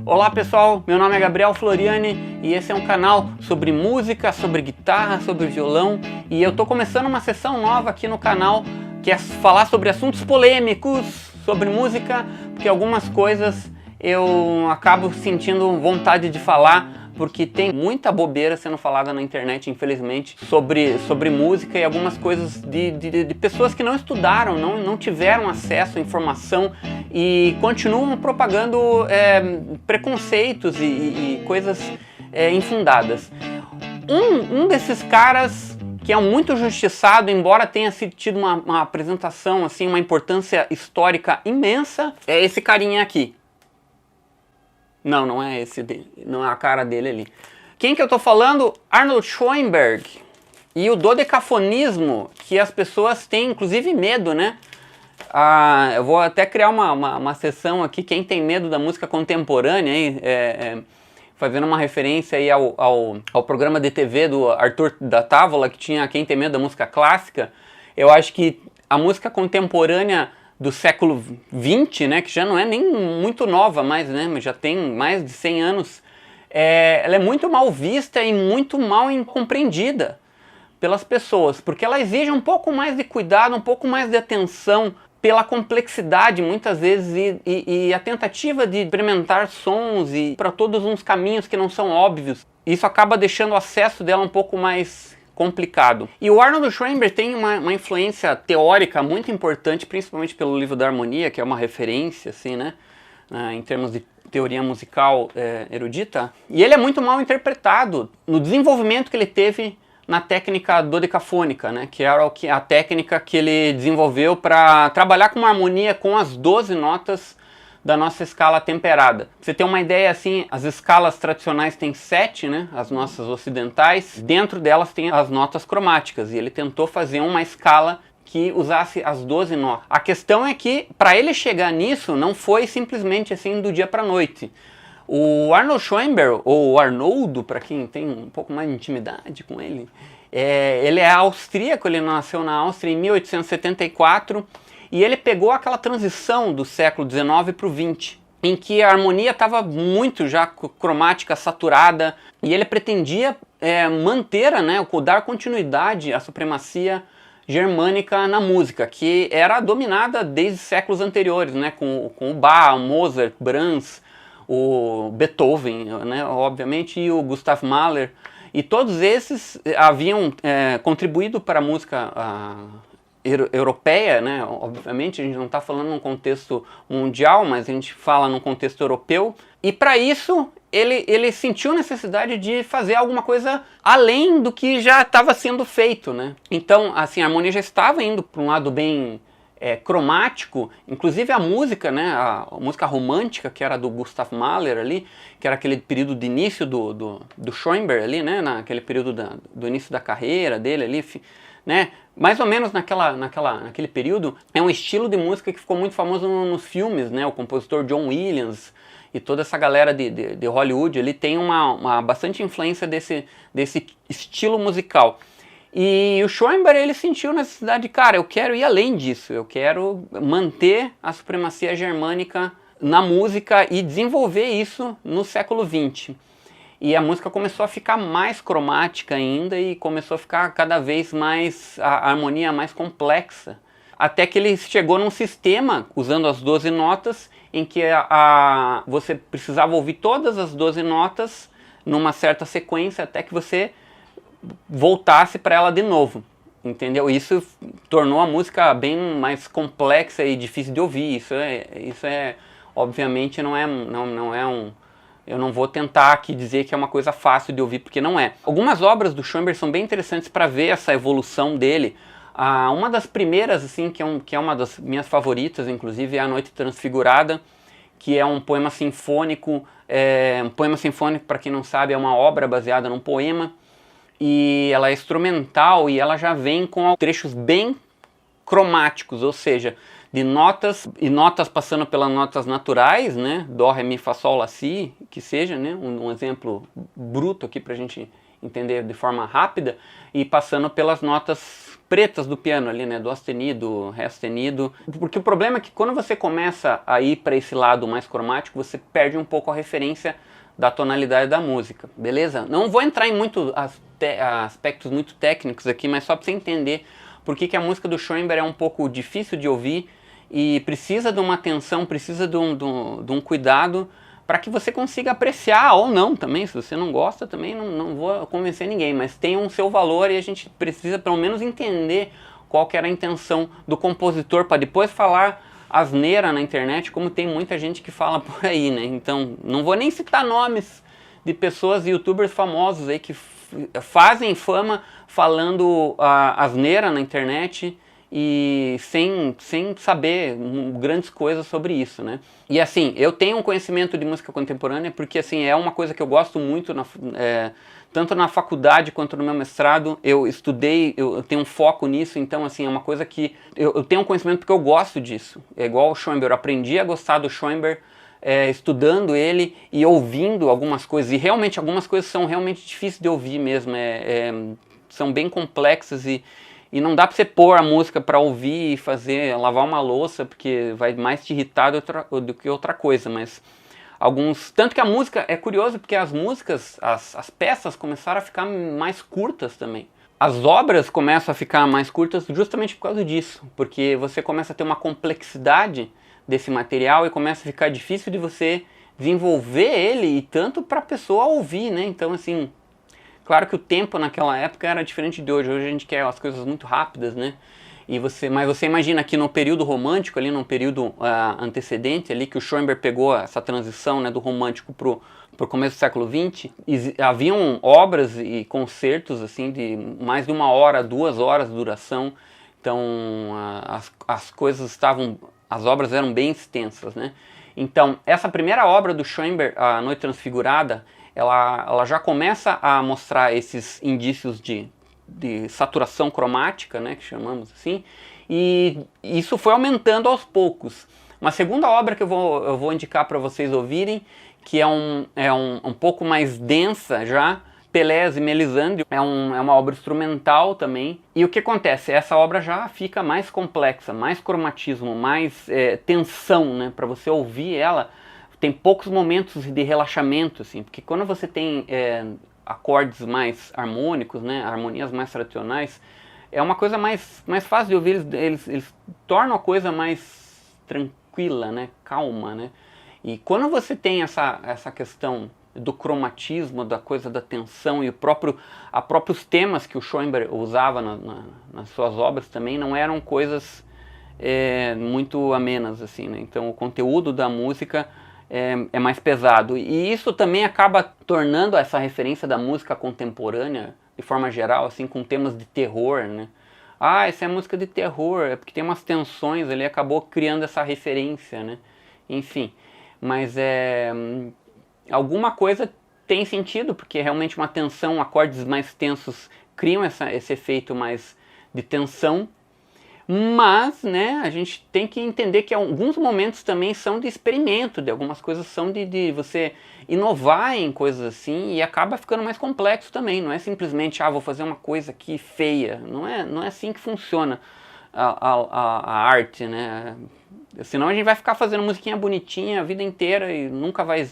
Olá pessoal, meu nome é Gabriel Floriani e esse é um canal sobre música, sobre guitarra, sobre violão, e eu tô começando uma sessão nova aqui no canal que é falar sobre assuntos polêmicos, sobre música, porque algumas coisas eu acabo sentindo vontade de falar porque tem muita bobeira sendo falada na internet, infelizmente, sobre música e algumas coisas de pessoas que não estudaram, não tiveram acesso à informação e continuam propagando preconceitos e coisas infundadas. Um desses caras que é muito justiçado, embora tenha tido uma apresentação, assim, uma importância histórica imensa, é esse carinha aqui. Não é esse dele, não é a cara dele ali. Quem que eu tô falando? Arnold Schoenberg. E o dodecafonismo, que as pessoas têm inclusive medo, né? Eu vou até criar uma sessão aqui, quem tem medo da música contemporânea, hein? Fazendo uma referência aí ao programa de TV do Arthur da Távola, que tinha Quem Tem Medo da Música Clássica. Eu acho que a música contemporânea do século XX, né, que já não é nem muito nova mais, né, mas já tem mais de 100 anos, ela é muito mal vista e muito mal compreendida pelas pessoas, porque ela exige um pouco mais de cuidado, um pouco mais de atenção pela complexidade, muitas vezes, e a tentativa de experimentar sons e para todos uns caminhos que não são óbvios. Isso acaba deixando o acesso dela um pouco mais complicado. E o Arnold Schoenberg tem uma influência teórica muito importante, principalmente pelo livro da harmonia, que é uma referência, assim, né, em termos de teoria musical erudita. E ele é muito mal interpretado no desenvolvimento que ele teve na técnica dodecafônica, né, que era a técnica que ele desenvolveu para trabalhar com uma harmonia com as 12 notas da nossa escala temperada. Pra você ter uma ideia, assim, as escalas tradicionais têm 7, né, as nossas ocidentais, dentro delas tem as notas cromáticas, e ele tentou fazer uma escala que usasse as 12 notas. A questão é que, para ele chegar nisso, não foi simplesmente assim do dia para a noite. O Arnold Schoenberg, ou Arnoldo, para quem tem um pouco mais de intimidade com ele, ele é austríaco, ele nasceu na Áustria em 1874, e ele pegou aquela transição do século XIX para o XX, em que a harmonia estava muito já cromática, saturada, e ele pretendia manter, né, dar continuidade à supremacia germânica na música, que era dominada desde séculos anteriores, né, com o Bach, o Mozart, Brahms, o Beethoven, né, obviamente, e o Gustav Mahler, e todos esses haviam contribuído para a música europeia, né? Obviamente a gente não está falando num contexto mundial, mas a gente fala num contexto europeu, e para isso ele sentiu necessidade de fazer alguma coisa além do que já estava sendo feito, né? Então, assim, a harmonia já estava indo para um lado bem cromático, inclusive a música, né, a música romântica, que era do Gustav Mahler ali, que era aquele período de início do Schoenberg ali, né, naquele período do início da carreira dele ali, né, mais ou menos naquele período, é um estilo de música que ficou muito famoso nos filmes, né, o compositor John Williams e toda essa galera de Hollywood, ele tem uma bastante influência desse estilo musical. E o Schoenberg, ele sentiu necessidade de, cara, eu quero ir além disso, eu quero manter a supremacia germânica na música e desenvolver isso no século XX. E a música começou a ficar mais cromática ainda e começou a ficar cada vez mais, a harmonia mais complexa. Até que ele chegou num sistema, usando as 12 notas, em que você precisava ouvir todas as 12 notas numa certa sequência até que você voltasse para ela de novo, entendeu? Isso tornou a música bem mais complexa e difícil de ouvir. Isso é obviamente não é um, eu não vou tentar aqui dizer que é uma coisa fácil de ouvir, porque não é. Algumas obras do Schoenberg são bem interessantes para ver essa evolução dele. Uma das primeiras, assim, que é uma das minhas favoritas, inclusive, é A Noite Transfigurada, que é um poema sinfônico. Um poema sinfônico, para quem não sabe, é uma obra baseada num poema, e ela é instrumental e ela já vem com trechos bem cromáticos, ou seja, de notas e notas passando pelas notas naturais, né, dó, ré, mi, fá, sol, lá, si, que seja, né, um exemplo bruto aqui para a gente entender de forma rápida, e passando pelas notas pretas do piano ali, né? Dó sustenido, ré sustenido. Porque o problema é que quando você começa a ir para esse lado mais cromático, você perde um pouco a referência da tonalidade da música, beleza? Não vou entrar em muito aspectos muito técnicos aqui, mas só para você entender por que a música do Schoenberg é um pouco difícil de ouvir e precisa de uma atenção, precisa de um cuidado para que você consiga apreciar ou não também. Se você não gosta, também não vou convencer ninguém, mas tem um seu valor e a gente precisa pelo menos entender qual que era a intenção do compositor para depois falar asneira na internet, como tem muita gente que fala por aí, né? Então, não vou nem citar nomes de pessoas, youtubers famosos aí que fazem fama falando asneira na internet e sem saber grandes coisas sobre isso, né? E assim, eu tenho um conhecimento de música contemporânea porque assim, é uma coisa que eu gosto muito, tanto na faculdade quanto no meu mestrado, eu estudei, eu tenho um foco nisso, então assim, é uma coisa que eu tenho um conhecimento porque eu gosto disso. É igual o Schoenberg, eu aprendi a gostar do Schoenberg estudando ele e ouvindo algumas coisas, e realmente algumas coisas são realmente difíceis de ouvir mesmo, são bem complexas e não dá pra você pôr a música pra ouvir e fazer, lavar uma louça, porque vai mais te irritar do que outra coisa, mas tanto que a música, é curioso porque as músicas, as peças começaram a ficar mais curtas também. As obras começam a ficar mais curtas justamente por causa disso, porque você começa a ter uma complexidade desse material e começa a ficar difícil de você desenvolver ele e tanto para a pessoa ouvir, né? Então assim, claro que o tempo naquela época era diferente de hoje. Hoje a gente quer as coisas muito rápidas, né? Mas você imagina que no período romântico, ali no período antecedente, ali que o Schoenberg pegou essa transição, né, do romântico pro começo do século XX, haviam obras e concertos assim de mais de 1 hora, 2 horas de duração. Então as obras eram bem extensas, né? Então essa primeira obra do Schoenberg, A Noite Transfigurada, ela já começa a mostrar esses indícios de saturação cromática, né, que chamamos assim, e isso foi aumentando aos poucos. Uma segunda obra que eu vou indicar para vocês ouvirem, que é um pouco mais densa já, Pelléas e Mélisande, é uma obra instrumental também. E o que acontece? Essa obra já fica mais complexa, mais cromatismo, mais tensão, né, para você ouvir ela. Tem poucos momentos de relaxamento, assim, porque quando você tem acordes mais harmônicos, né, harmonias mais tradicionais, é uma coisa mais fácil de ouvir, eles tornam a coisa mais tranquila, né, calma, né. E quando você tem essa questão do cromatismo, da coisa da tensão e próprios temas que o Schoenberg usava nas suas obras também não eram coisas muito amenas, assim, né. Então o conteúdo da música é mais pesado. E isso também acaba tornando essa referência da música contemporânea, de forma geral, assim, com temas de terror, né? Ah, essa é música de terror, é porque tem umas tensões ali, acabou criando essa referência, né? Enfim, mas alguma coisa tem sentido, porque realmente uma tensão, acordes mais tensos criam esse efeito mais de tensão. Mas, né, a gente tem que entender que alguns momentos também são de experimento, de algumas coisas são de você inovar em coisas assim, e acaba ficando mais complexo também. Não é simplesmente, vou fazer uma coisa aqui feia. Não é assim que funciona a arte, né? Senão a gente vai ficar fazendo musiquinha bonitinha a vida inteira e nunca vai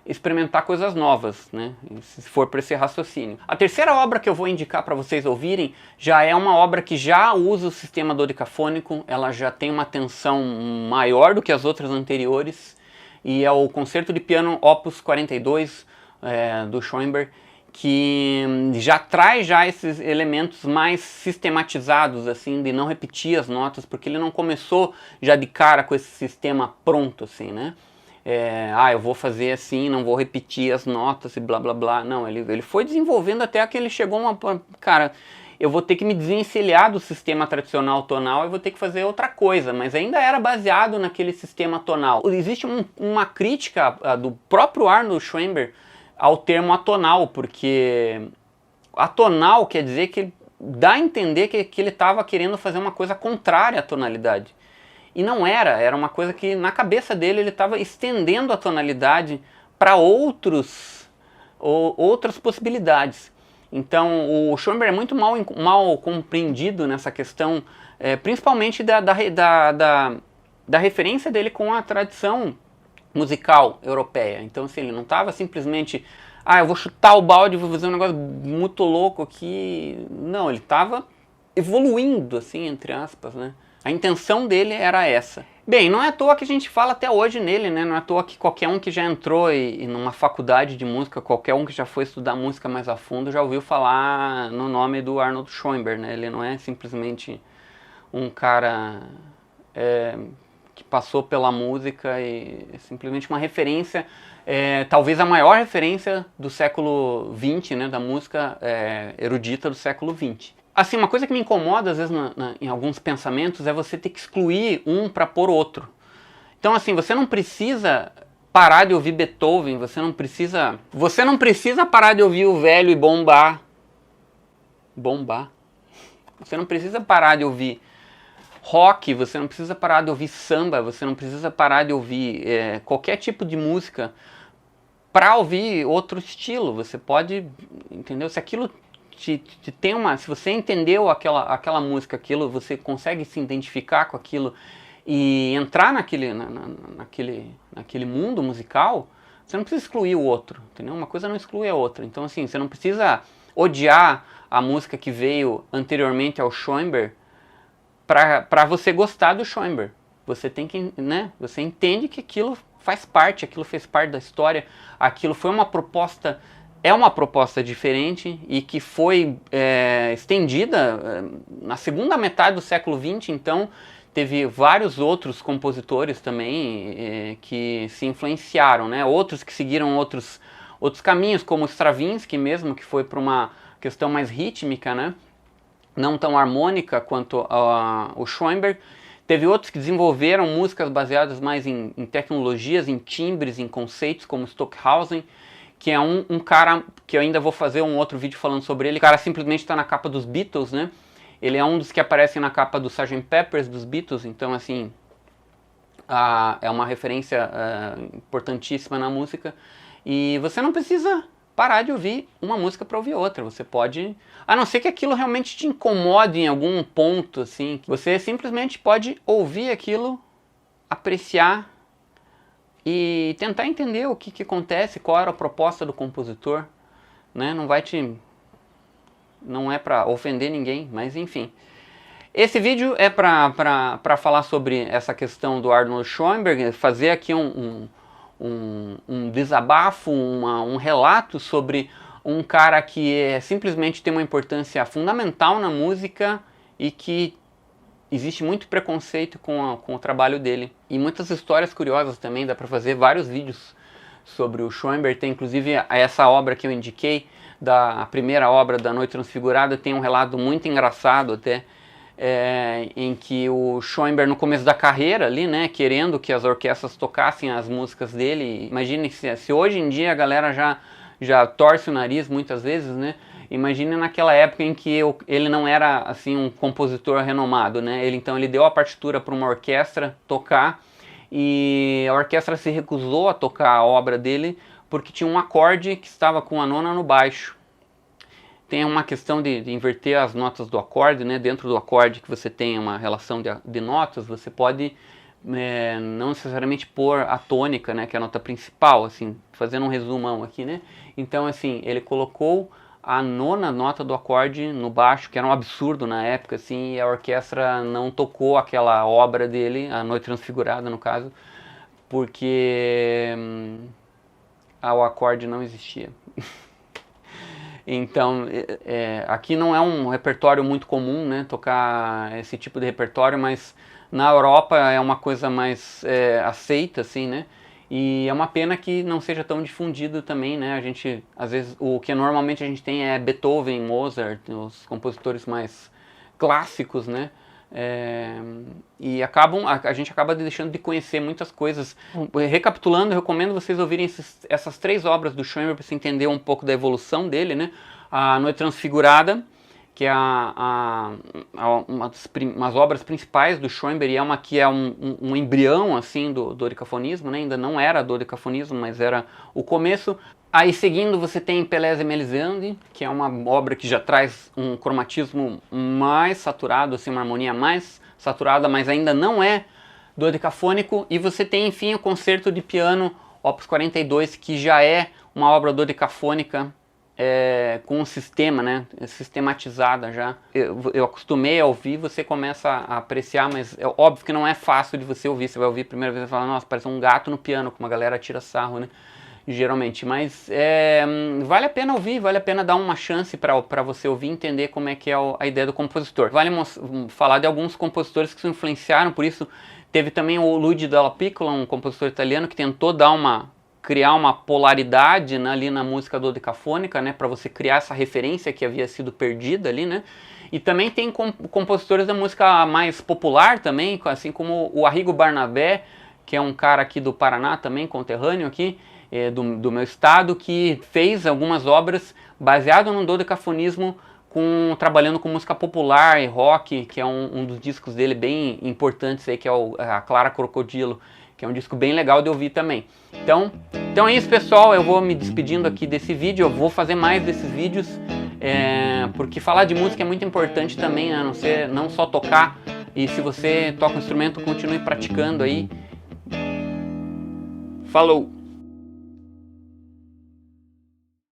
experimentar coisas novas, né? Se for por esse raciocínio. A terceira obra que eu vou indicar para vocês ouvirem já é uma obra que já usa o sistema dodecafônico, ela já tem uma tensão maior do que as outras anteriores, e é o Concerto de Piano Opus 42 do Schoenberg, que já traz esses elementos mais sistematizados, assim, de não repetir as notas, porque ele não começou já de cara com esse sistema pronto, assim, né? Eu vou fazer assim, não vou repetir as notas e blá blá blá. Não, ele foi desenvolvendo até que ele chegou cara, eu vou ter que me desencilhar do sistema tradicional tonal e vou ter que fazer outra coisa, mas ainda era baseado naquele sistema tonal. Existe uma crítica do próprio Arnold Schoenberg ao termo atonal, porque atonal quer dizer que dá a entender que ele estava querendo fazer uma coisa contrária à tonalidade. E não era uma coisa que na cabeça dele ele estava estendendo a tonalidade para outras possibilidades. Então o Schoenberg é muito mal compreendido nessa questão, principalmente da referência dele com a tradição musical europeia. Então assim, ele não estava simplesmente, eu vou chutar o balde e vou fazer um negócio muito louco aqui. Não, ele estava evoluindo, assim, entre aspas, né? A intenção dele era essa. Bem, não é à toa que a gente fala até hoje nele, né? Não é à toa que qualquer um que já entrou e numa faculdade de música, qualquer um que já foi estudar música mais a fundo, já ouviu falar no nome do Arnold Schoenberg, né? Ele não é simplesmente um cara que passou pela música e é simplesmente uma referência, talvez a maior referência do século XX, né? Da música erudita do século XX. Assim, uma coisa que me incomoda às vezes em alguns pensamentos é você ter que excluir um para pôr outro. Então assim, você não precisa parar de ouvir Beethoven, você não precisa parar de ouvir o velho e bombar. Você não precisa parar de ouvir rock, você não precisa parar de ouvir samba, você não precisa parar de ouvir qualquer tipo de música para ouvir outro estilo. Você pode, entendeu? Se aquilo se você entendeu aquela música, aquilo, você consegue se identificar com aquilo e entrar naquele mundo musical, você não precisa excluir o outro, entendeu? Uma coisa não exclui a outra. Então assim, você não precisa odiar a música que veio anteriormente ao Schoenberg para você gostar do Schoenberg. Você tem que, né? Você entende que aquilo faz parte, aquilo fez parte da história, aquilo foi uma proposta. É uma proposta diferente e que foi estendida na segunda metade do século XX, então teve vários outros compositores também que se influenciaram, né? Outros que seguiram outros caminhos, como Stravinsky mesmo, que foi para uma questão mais rítmica, né? Não tão harmônica quanto o Schoenberg. Teve outros que desenvolveram músicas baseadas mais em tecnologias, em timbres, em conceitos, como Stockhausen, que é um cara que eu ainda vou fazer um outro vídeo falando sobre ele. O cara simplesmente está na capa dos Beatles, né? Ele é um dos que aparecem na capa do Sgt. Pepper's dos Beatles, então assim, é uma referência importantíssima na música. E você não precisa parar de ouvir uma música para ouvir outra. Você pode, a não ser que aquilo realmente te incomode em algum ponto, assim, você simplesmente pode ouvir aquilo, apreciar e tentar entender o que acontece, qual era a proposta do compositor, né? Não é para ofender ninguém, mas enfim. Esse vídeo é para falar sobre essa questão do Arnold Schoenberg, fazer aqui um desabafo, um relato sobre um cara que simplesmente tem uma importância fundamental na música e que existe muito preconceito com o trabalho dele. E muitas histórias curiosas também, dá para fazer vários vídeos sobre o Schoenberg. Tem inclusive essa obra que eu indiquei, a primeira obra da Noite Transfigurada, tem um relato muito engraçado até, em que o Schoenberg no começo da carreira ali, né, querendo que as orquestras tocassem as músicas dele. Imagine se hoje em dia a galera já torce o nariz muitas vezes, né? Imagine naquela época em que ele não era assim um compositor renomado, né? Então ele deu a partitura para uma orquestra tocar e a orquestra se recusou a tocar a obra dele porque tinha um acorde que estava com a nona no baixo. Tem uma questão de inverter as notas do acorde, né? Dentro do acorde que você tem uma relação de notas, você pode não necessariamente pôr a tônica, né? Que é a nota principal, assim, fazendo um resumão aqui, né? Então assim, ele colocou a nona nota do acorde no baixo, que era um absurdo na época, assim, e a orquestra não tocou aquela obra dele, a Noite Transfigurada no caso, porque o acorde não existia. Então, aqui não é um repertório muito comum, né, tocar esse tipo de repertório, mas na Europa é uma coisa mais aceita, assim, né, e é uma pena que não seja tão difundido também, né, a gente, às vezes, o que normalmente a gente tem é Beethoven, Mozart, os compositores mais clássicos, né, e a gente acaba deixando de conhecer muitas coisas. Recapitulando, eu recomendo vocês ouvirem essas três obras do Schoenberg para você entender um pouco da evolução dele, né? A Noite Transfigurada, que é umas obras principais do Schoenberg, é uma que é um embrião assim do dodecafonismo, né? Ainda não era dodecafonismo, mas era o começo. Aí seguindo você tem Pelléas e Melisande, que é uma obra que já traz um cromatismo mais saturado, assim, uma harmonia mais saturada, mas ainda não é dodecafônico. E você tem, enfim, o Concerto de Piano, Opus 42, que já é uma obra dodecafônica, com um sistema, né, sistematizada já. Eu acostumei a ouvir, você começa a apreciar, mas é óbvio que não é fácil de você ouvir. Você vai ouvir a primeira vez e fala, nossa, parece um gato no piano, como a galera tira sarro, né, geralmente. Mas vale a pena ouvir, vale a pena dar uma chance para você ouvir e entender como é que é a ideia do compositor. Vale falar de alguns compositores que se influenciaram por isso. Teve também o Luigi Dalla Piccola, um compositor italiano, que tentou criar uma polaridade, né, ali na música dodecafônica, né, para você criar essa referência que havia sido perdida ali, né. E também tem compositores da música mais popular também, assim como o Arrigo Barnabé, que é um cara aqui do Paraná também, conterrâneo aqui, do meu estado, que fez algumas obras baseadas no dodecafonismo, trabalhando com música popular e rock, que é um dos discos dele bem importantes aí, que é a Clara Crocodilo, que é um disco bem legal de ouvir também. Então é isso, pessoal, eu vou me despedindo aqui desse vídeo, eu vou fazer mais desses vídeos, porque falar de música é muito importante também, né? Não só tocar, e se você toca um instrumento, continue praticando aí. Falou!